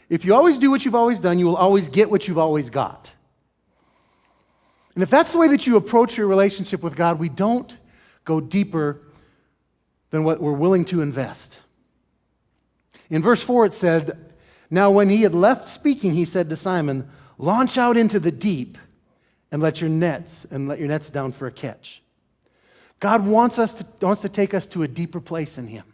If you always do what you've always done, you will always get what you've always got. And if that's the way that you approach your relationship with God, we don't go deeper than what we're willing to invest. In verse 4 it said, "Now when he had left speaking, he said to Simon, 'Launch out into the deep and let your nets down for a catch.'" God wants to take us to a deeper place in him.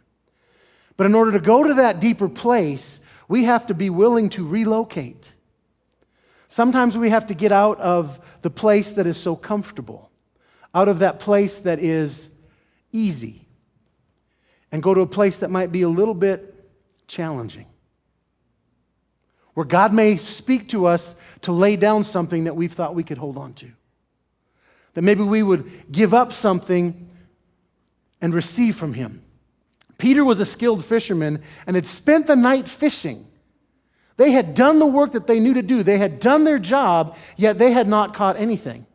But in order to go to that deeper place, we have to be willing to relocate. Sometimes we have to get out of the place that is so comfortable, out of that place that is easy, and go to a place that might be a little bit challenging, where God may speak to us to lay down something that we've thought we could hold on to. That maybe we would give up something and receive from him. Peter was a skilled fisherman and had spent the night fishing. They had done the work that they knew to do. They had done their job, yet they had not caught anything.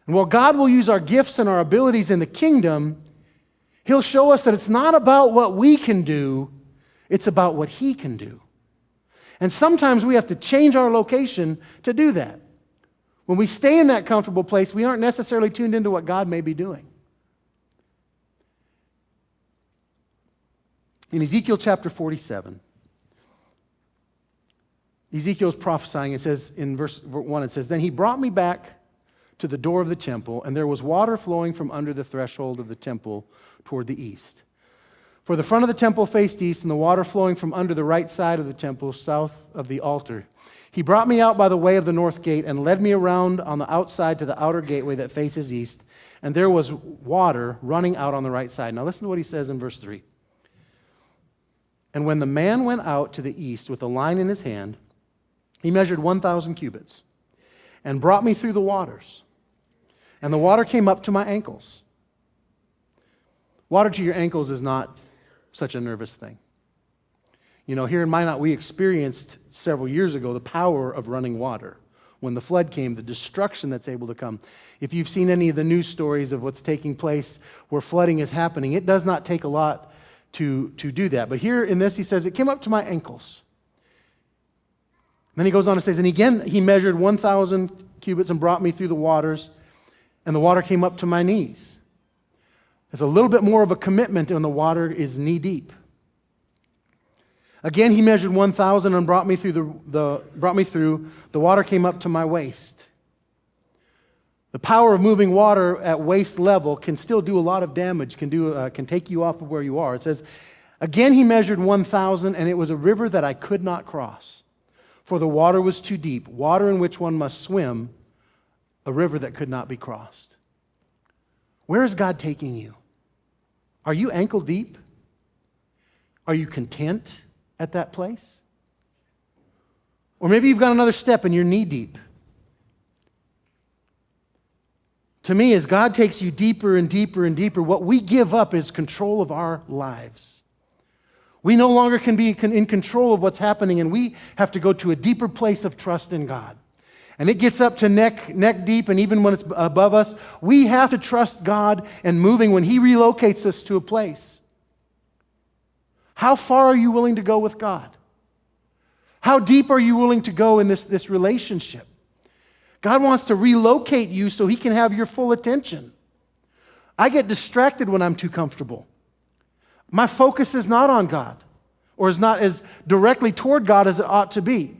And while God will use our gifts and our abilities in the kingdom, he'll show us that it's not about what we can do, it's about what he can do. And sometimes we have to change our location to do that. When we stay in that comfortable place, we aren't necessarily tuned into what God may be doing. In Ezekiel chapter 47, Ezekiel's prophesying. It says in verse 1, it says, "Then he brought me back to the door of the temple, and there was water flowing from under the threshold of the temple toward the east. For the front of the temple faced east, and the water flowing from under the right side of the temple, south of the altar. He brought me out by the way of the north gate and led me around on the outside to the outer gateway that faces east, and there was water running out on the right side." Now listen to what he says in verse 3. "And when the man went out to the east with a line in his hand, he measured 1,000 cubits and brought me through the waters. And the water came up to my ankles." Water to your ankles is not such a nervous thing. You know, here in Minot, we experienced several years ago the power of running water. When the flood came, the destruction that's able to come. If you've seen any of the news stories of what's taking place where flooding is happening, it does not take a lot to do that. But here in this, he says, it came up to my ankles. Then he goes on and says, "And again, he measured 1,000 cubits and brought me through the waters, and the water came up to my knees." There's a little bit more of a commitment when the water is knee deep. "Again, he measured 1,000 and brought me through. The water came up to my waist." The power of moving water at waist level can still do a lot of damage, can take you off of where you are. It says, "Again, he measured 1,000, and it was a river that I could not cross, for the water was too deep, water in which one must swim, a river that could not be crossed." Where is God taking you? Are you ankle deep? Are you content at that place? Or maybe you've got another step and you're knee deep. To me, as God takes you deeper and deeper and deeper, what we give up is control of our lives. We no longer can be in control of what's happening, and we have to go to a deeper place of trust in God. And it gets up to neck deep, and even when it's above us, we have to trust God and moving when he relocates us to a place. How far are you willing to go with God? How deep are you willing to go in this relationship? God wants to relocate you so he can have your full attention. I get distracted when I'm too comfortable. My focus is not on God, or is not as directly toward God as it ought to be.